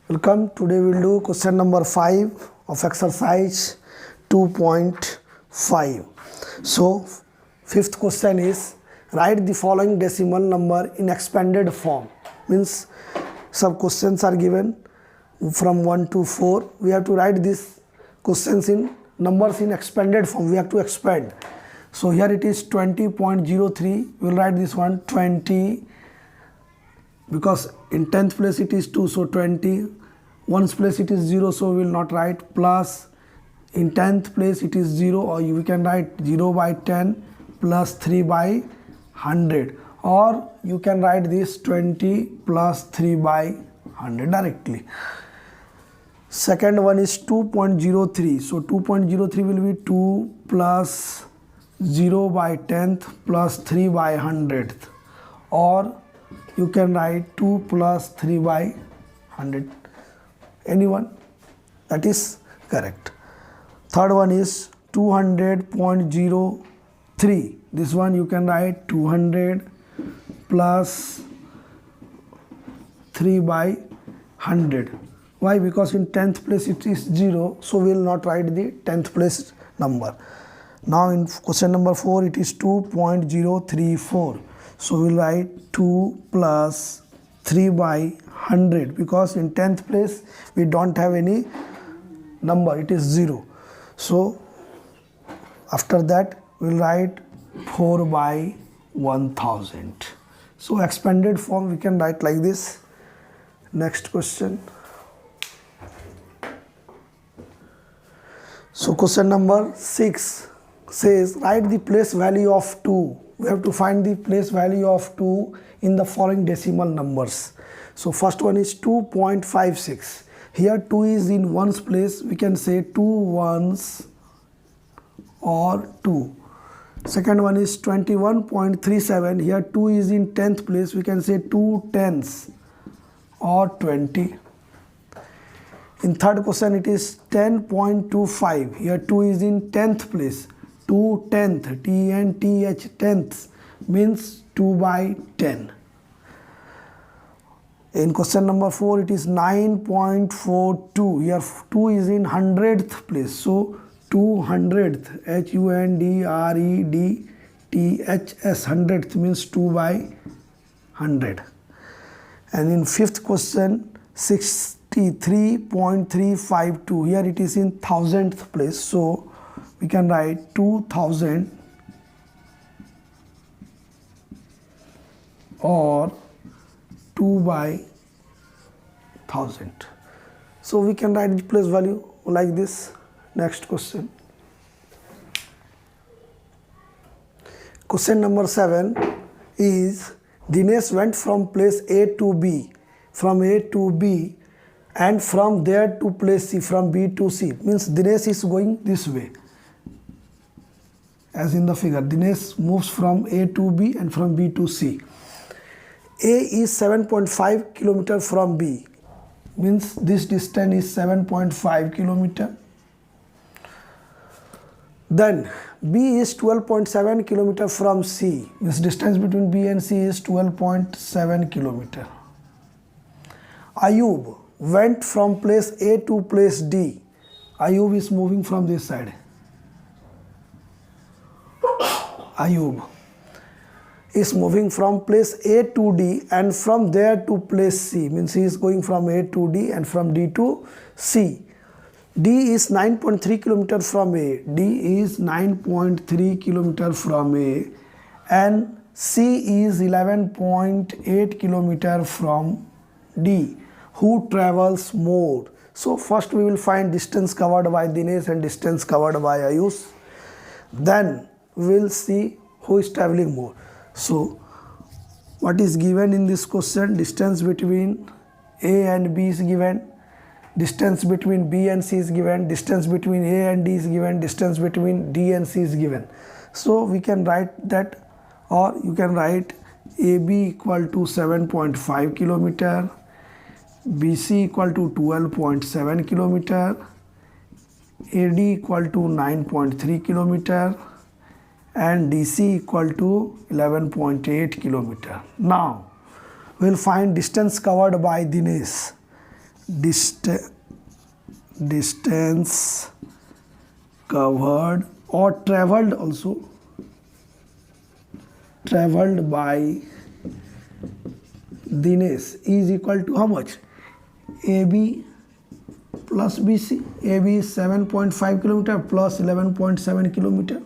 Welcome. Today we will do question number 5 of exercise 2.5. So, fifth question is write the following decimal number in expanded form. Means some questions are given from 1 to 4. We have to write these questions in numbers in expanded form. We have to expand. So here it is 20.03. We will write this one 20, because in 10th place it is 2, so 20. 1's place it is 0, so we will not write, plus in 10th place it is 0, or we can write 0 by 10 plus 3 by 100, or you can write this 20 plus 3 by 100 directly. Second one is 2.03. So 2.03 will be 2 plus 0 by 10th plus 3 by 100th, or you can write 2 plus 3 by 100. Anyone? That is correct. Third one is 200.03. This one you can write 200 plus 3 by 100. Why? Because in 10th place it is 0, so we will not write the 10th place number. Now in question number 4 it is 2.034. So we will write 2 plus 3 by 100, because in 10th place we don't have any number, it is 0. So after that we will write 4 by 1000. So expanded form we can write like this. Next question. So question number 6 says write the place value of 2. We have to find the place value of 2 in the following decimal numbers. So first one is 2.56. Here 2 is in 1's place, we can say 2 1s or 2. Second one is 21.37. Here 2 is in 10th place, we can say 2 10s or 20. In third question it is 10.25. Here 2 is in 10th place, 2 10th, T-N-T-H, 10th means 2 by 10. In question number 4 it is 9.42. Here 2 is in 100th place, so 200th, H-U-N-D-R-E-D-T-H-S, 100th means 2 by 100. And in fifth question 63.352. Here it is in 1000th place, so we can write 2000 or 2 by 1000. So we can write the place value like this. Next question. Question number 7 is Dinesh went from place A to B, from A to B, and from there to place C, from B to C. Means Dinesh is going this way. As in the figure, Dinesh moves from A to B and from B to C. A is 7.5 km from B, means this distance is 7.5 km. Then B is 12.7 km from C, means distance between B and C is 12.7 km. Ayub went from place A to place D. Ayub is moving from this side. Ayub is moving from place A to D and from there to place C, means he is going from A to D and from D to C. D is 9.3 km from A. D is 9.3 km from A and C is 11.8 km from D. Who travels more? So first we will find distance covered by Dinesh and distance covered by Ayush. Then we will see who is traveling more. So what is given in this question? Distance between A and B is given, distance between B and C is given, distance between A and D is given, distance between D and C is given. So we can write that, or you can write AB equal to 7.5 km, BC equal to 12.7 km, AD equal to 9.3 km, and DC equal to 11.8 km. Now we will find distance covered by Dinesh. distance covered or traveled also, traveled by Dinesh is equal to how much? AB plus BC. AB is 7.5 kilometer plus 11.7 kilometer.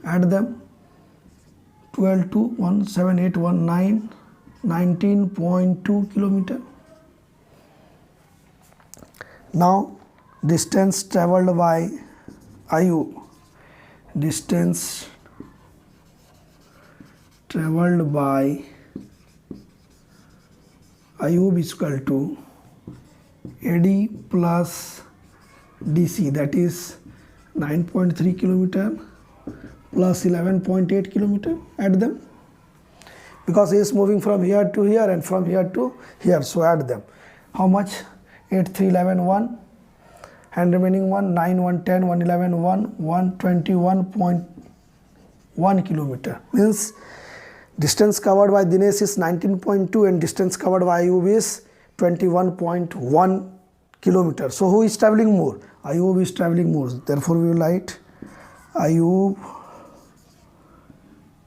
Add them. 12 to 1, 7, 8, 1, 9, 19.2 kilometer. Now distance traveled by Ayub. Distance traveled by Ayub is equal to AD plus DC, that is 9.3 kilometer plus 11.8 kilometer. Add them because he is moving from here to here and from here to here, so add them. How much? 8, 3, 11, 1 and remaining 1, 9, 1, 10, 1, 11, 1, 121.1 kilometer. Means distance covered by Dinesh is 19.2 and distance covered by Ayub is 21.1 kilometer. So who is traveling more? Ayub is traveling more. Therefore we will write Ayub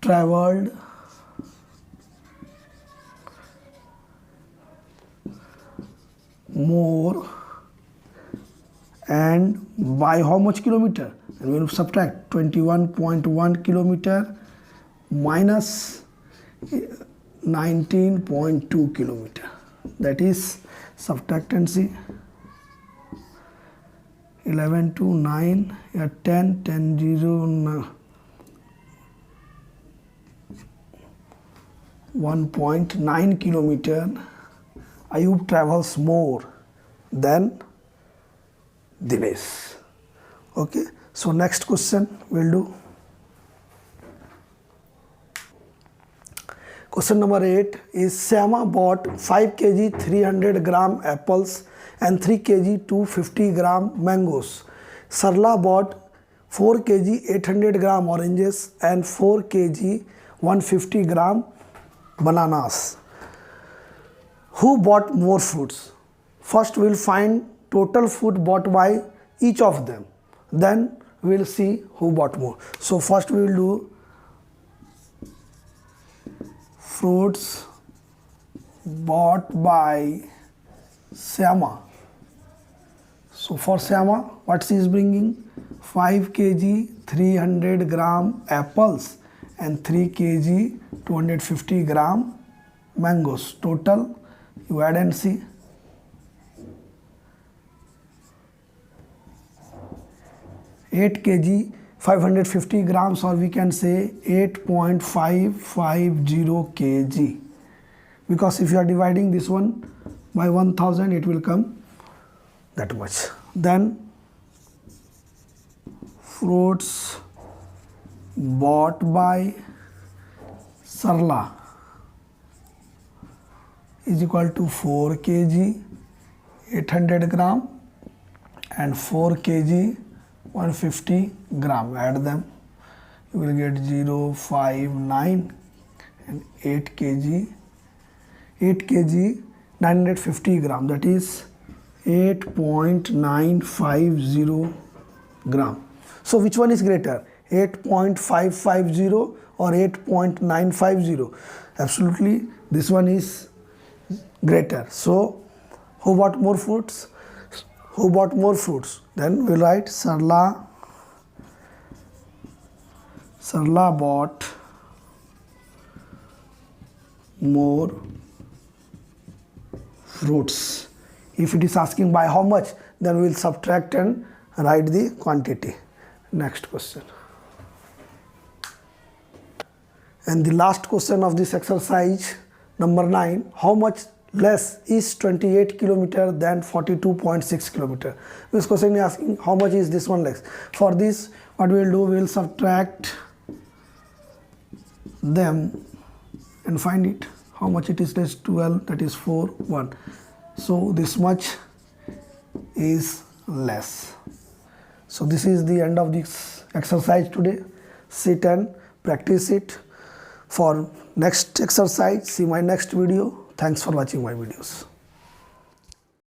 traveled more, and by how much kilometer? And we will subtract 21.1 kilometer minus 19.2 kilometer. That is, subtract and see. 11 to 9, 10, 10, 0, 1.9 kilometer. Ayub travels more than Dinesh. Okay, so next question we'll do. Question number 8 is Syama bought 5 kg 300 gram apples and 3 kg 250 gram mangoes. Sarla bought 4 kg 800 gram oranges and 4 kg 150 gram bananas. Who bought more fruits? First we will find total food bought by each of them. Then we will see who bought more. So first we will do fruits bought by Syama. So for Syama, what she is bringing? 5 kg 300 gram apples and 3 kg 250 gram mangoes. Total, you add and see. 8 kg 550 grams, or we can say 8.550 kg, because if you are dividing this one by 1000 it will come that much. Then fruits bought by Sarla is equal to 4 kg 800 gram and 4 kg 150 gram. Add them, you will get 0, 5, 9 and 8 kg 950 gram, that is 8.950 gram. So which one is greater, 8.550 or 8.950? Absolutely this one is greater. So who bought more fruits? Who bought more fruits? Then we'll write Sarla bought more fruits. If it is asking by how much, then we will subtract and write the quantity. Next question. And the last question of this exercise, number 9, how much less is 28 kilometer than 42.6 kilometer? This question is asking how much is this one less. For this, what we will do, we will subtract them and find it. How much it is less? 12, that is 4, 1. So this much is less. So this is the end of this exercise today. Sit and practice it. For next exercise, see my next video. Thanks for watching my videos.